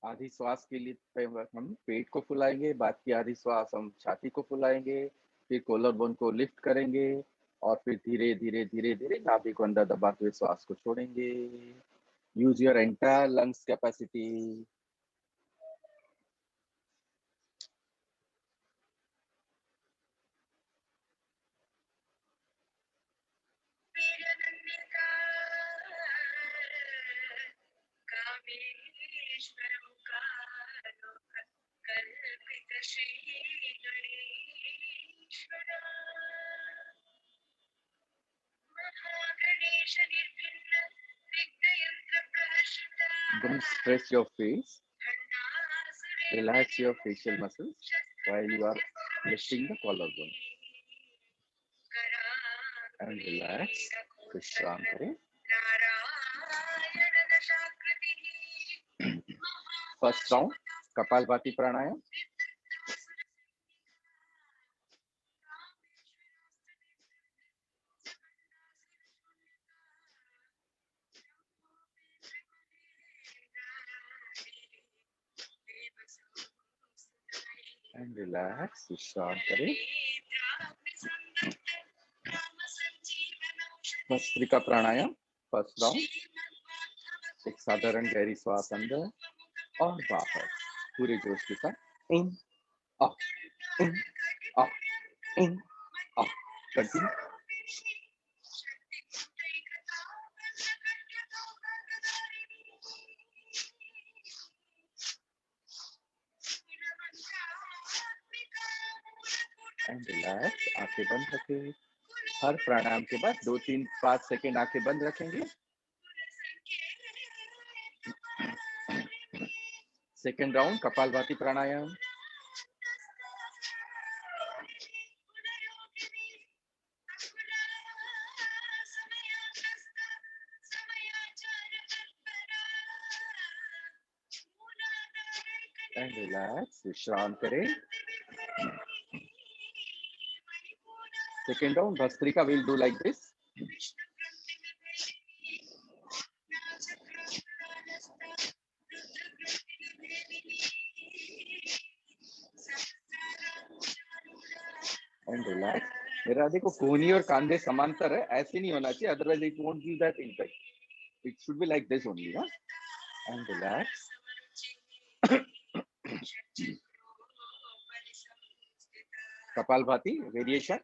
आधी श्वास के लिए हम पेट को फुलाएंगे, बाकी आधी श्वास हम छाती को फुलाएंगे, फिर कॉलर बोन को लिफ्ट करेंगे और फिर धीरे धीरे धीरे धीरे नाभि को अंदर दबाते हुए श्वास को छोड़ेंगे। Use your entire lungs capacity. Don't stress your face. Relax your facial muscles while you are lifting the collarbone. And relax. विश्राम करें. First round, Kapalbhati Pranayam. And relax, विश्राम करें. भस्त्रिका प्राणायाम, फर्स्ट राउंड. एक साधारण गहरी श्वास अंदर और बाहर पूरे जोश के साथ. In up, in up, in up. Continue. And relax. आंखें बंद रखें. हर प्राणायाम के बाद 2-3-5 सेकेंड आंखें बंद रखेंगे. Second round kapalbhati pranayama. And relax. विश्राम करें. Second round bhastrika will do like this. And relax. मेरा देखो कोहनी और कांधे समांतर है, ऐसे नहीं होना चाहिए, otherwise it won't give that impact. It should be like this only. And relax. Kapalbhati variation.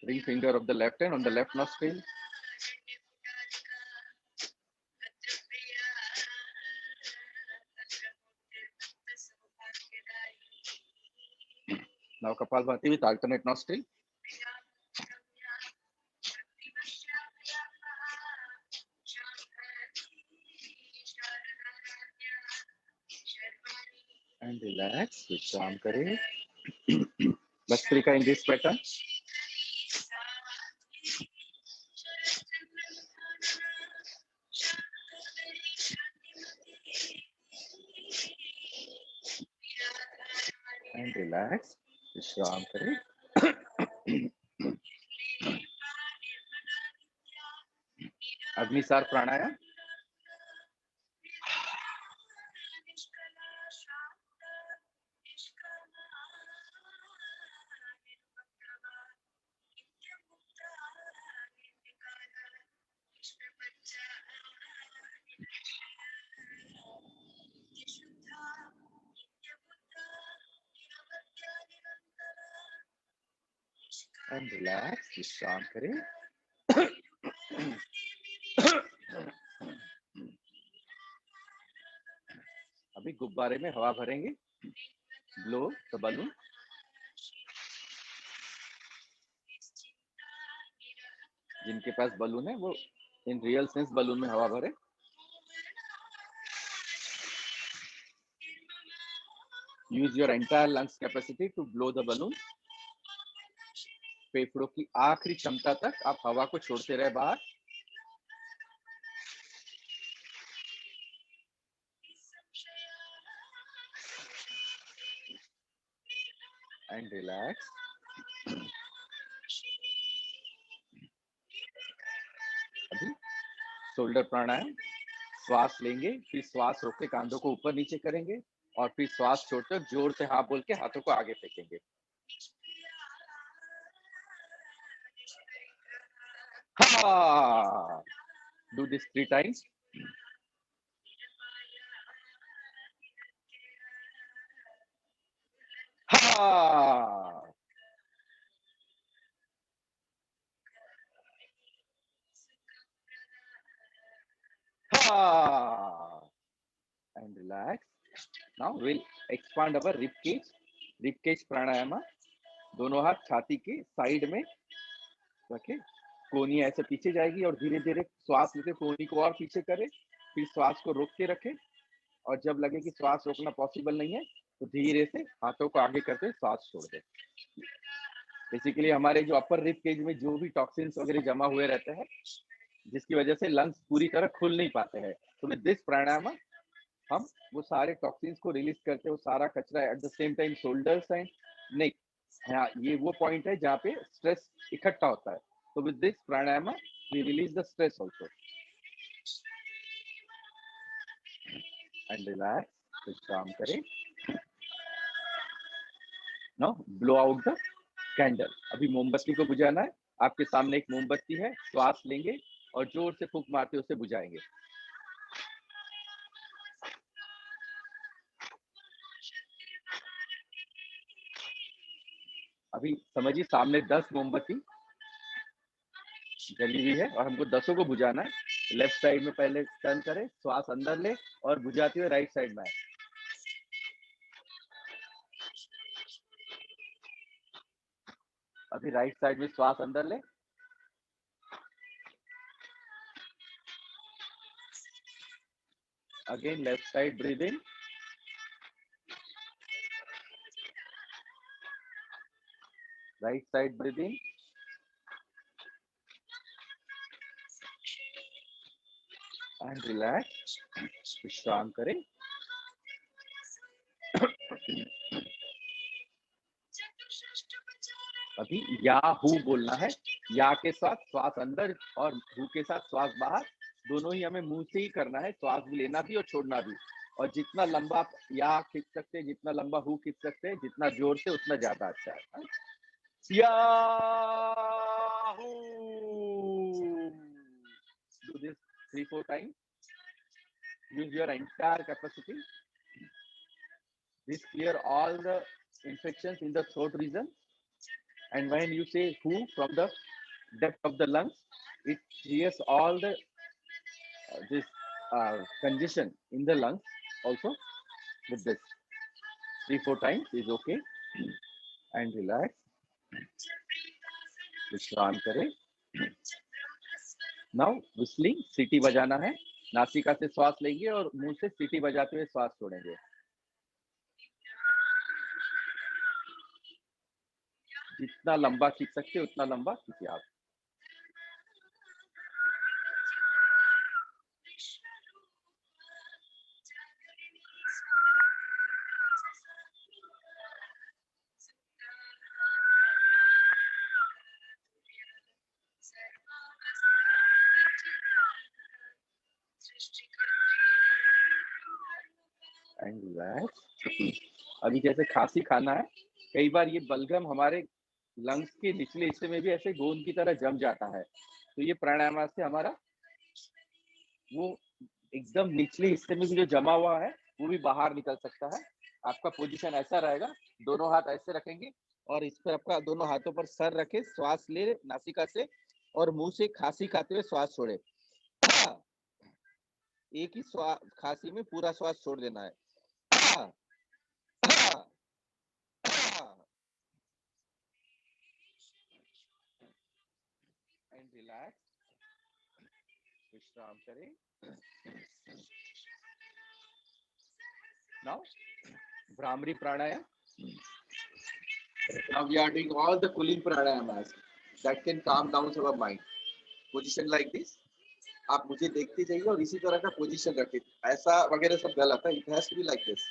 Ring finger of the left hand on the left nostril. Now Kapalbhati with alternate nostril. And relax. विश्राम करें. Bhastrika in this pattern. And relax. विश्राम करें. अग्निसार प्राणायाम. And relax. विश्राम करें. अभी गुब्बारे में हवा भरेंगे. Blow the balloon. जिनके पास बलून है वो इन रियल सेंस बलून में हवा भरे. Use your entire lungs capacity to blow the balloon. फेफड़ों की आखिरी क्षमता तक आप हवा को छोड़ते रहे बाहर. And relax. अभी शोल्डर प्राणायाम, श्वास लेंगे, फिर श्वास रोक के कांधों को ऊपर नीचे करेंगे और फिर श्वास छोड़कर जोर से हाँ बोल के हाथों को आगे फेंकेंगे। हाँ, डू दिस 3 टाइम्स। हाँ, हाँ, and relax. Now we'll expand our rib cage. Rib cage प्राणायाम, दोनों हाथ छाती के साइड में रखे, कोहनी ऐसे पीछे जाएगी और धीरे धीरे श्वास लेते कोहनी को और पीछे करे, फिर श्वास को रोक के रखे और जब लगे कि श्वास रोकना पॉसिबल नहीं है तो धीरे से हाथों को आगे करके श्वास छोड़ दे। बेसिकली हमारे जो अपर रिब केज में जो भी टॉक्सिन्स वगैरह जमा हुए रहते हैं, जिसकी वजह से लंग्स पूरी तरह खुल नहीं पाते हैं, तो विद दिस प्राणायाम हम वो सारे टॉक्सिन्स को रिलीज करते हैं, वो सारा कचरा at the same time shoulders and neck. हाँ, ये वो पॉइंट है जहाँ पे स्ट्रेस इकट्ठा होता है, तो with this pranayama we release the stress also and relax. विश्राम करें। Now blow out the candle. अभी मोमबत्ती को बुझाना है। आपके सामने एक मोमबत्ती है, श्वास लेंगे और जोर से फूंक मारते उसे बुझाएंगे। अभी समझिए सामने 10 मोमबत्ती जली हुई है और हमको 10 को बुझाना है। लेफ्ट साइड में पहले टर्न करें, श्वास अंदर ले और बुझाते हुए राइट साइड में आए। अभी राइट साइड में श्वास अंदर ले, again left side breathe in, right side breathe in and relax. विश्राम करें। अभी या हु बोलना है। या के साथ श्वास अंदर और हु के साथ श्वास बाहर, दोनों ही हमें मुंह से ही करना है, श्वास भी लेना भी और छोड़ना भी। और जितना लंबा आप या खींच सकते हैं, जितना लंबा हु खींच सकते हैं, जितना जोर से उतना ज्यादा अच्छा है। Yahoo! Do this 3-4 times. Use your entire capacity. This clear all the infections in the throat region. And when you say who from the depth of the lungs, it clears all the this congestion in the lungs also. With this 3-4 times is okay. And relax. विश्राम करें। Now whistling, सीटी बजाना है। नासिका से श्वास लेंगे और मुंह से सीटी बजाते हुए श्वास छोड़ेंगे। जितना लंबा खींच सकते उतना लंबा खींचिए आप। And relax. अभी जैसे खांसी खाना है, कई बार ये बलगम हमारे लंग्स के निचले हिस्से में भी ऐसे गोंद की तरह जम जाता है, तो ये प्राणायाम से हमारा वो एकदम निचले हिस्से में भी जो जमा हुआ है वो भी बाहर निकल सकता है। आपका पोजीशन ऐसा रहेगा, दोनों हाथ ऐसे रखेंगे और इस पर आपका दोनों हाथों पर सर रखे, श्वास ले नासिका से और मुंह से खांसी खाते हुए श्वास छोड़े। एक ही खांसी में पूरा श्वास छोड़ देना है। And relax. विश्राम करें। Now bhramari pranayama. Now we are doing all the cooling pranayamas that can calm down our mind. Position like this. आप मुझे देखते जाइए और इसी तरह का पोजीशन रखें। ऐसा वगैरह सब गलत है। It has to be like this.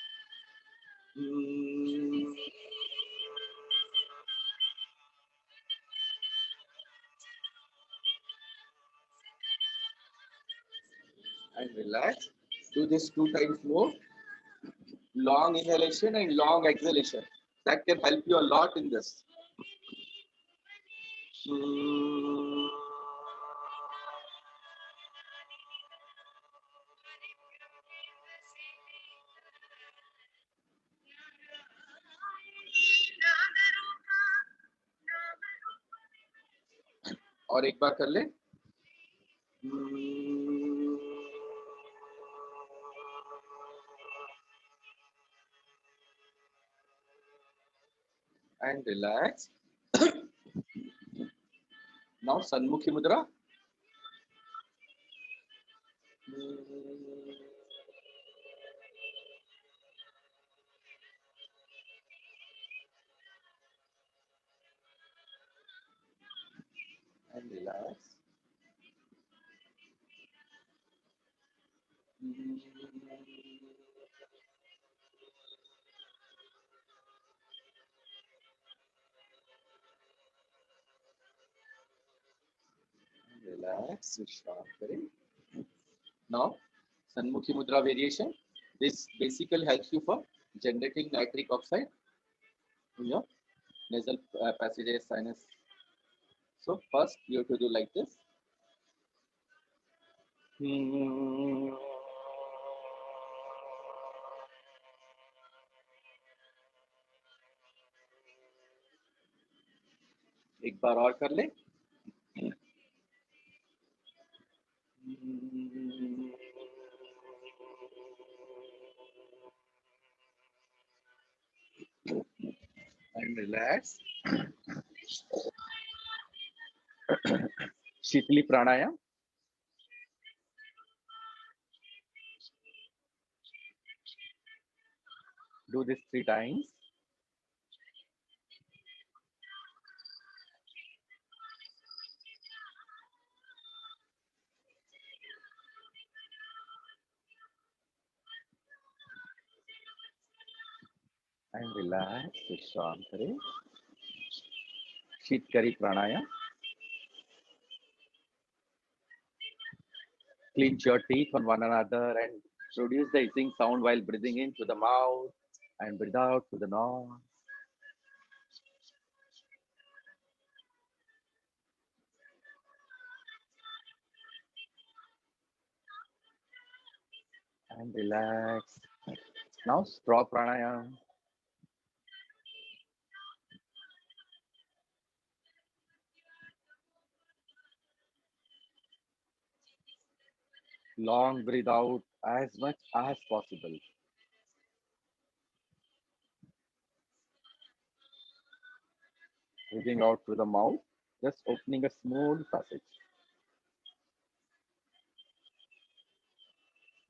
and relax. Do this 2 times more. Long inhalation and long exhalation. That can help you a lot in this. और एक बार कर ले. And relax. Now Sanmukhi Mudra. And relax. Relax. Stop. Now, Sanmukhi Mudra variation. This basically helps you for generating nitric oxide in your nasal passages, sinus. So first, you have to do like this. एक बार और कर ले. And relax. Shitli pranayam. Do this 3 times. And relax. Vishram kare. Shitkari pranayam. Clench your teeth on one another and produce the hissing sound while breathing in through the mouth and breathe out through the nose. And relax. Now straw pranayam. Long breathe out as much as possible. Breathing out through the mouth, just opening a smooth passage.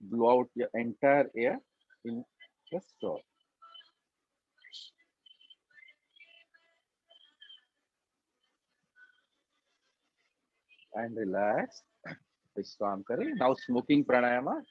Blow out your entire air in the straw. And relax. Vishram kare. Now smoking pranayama.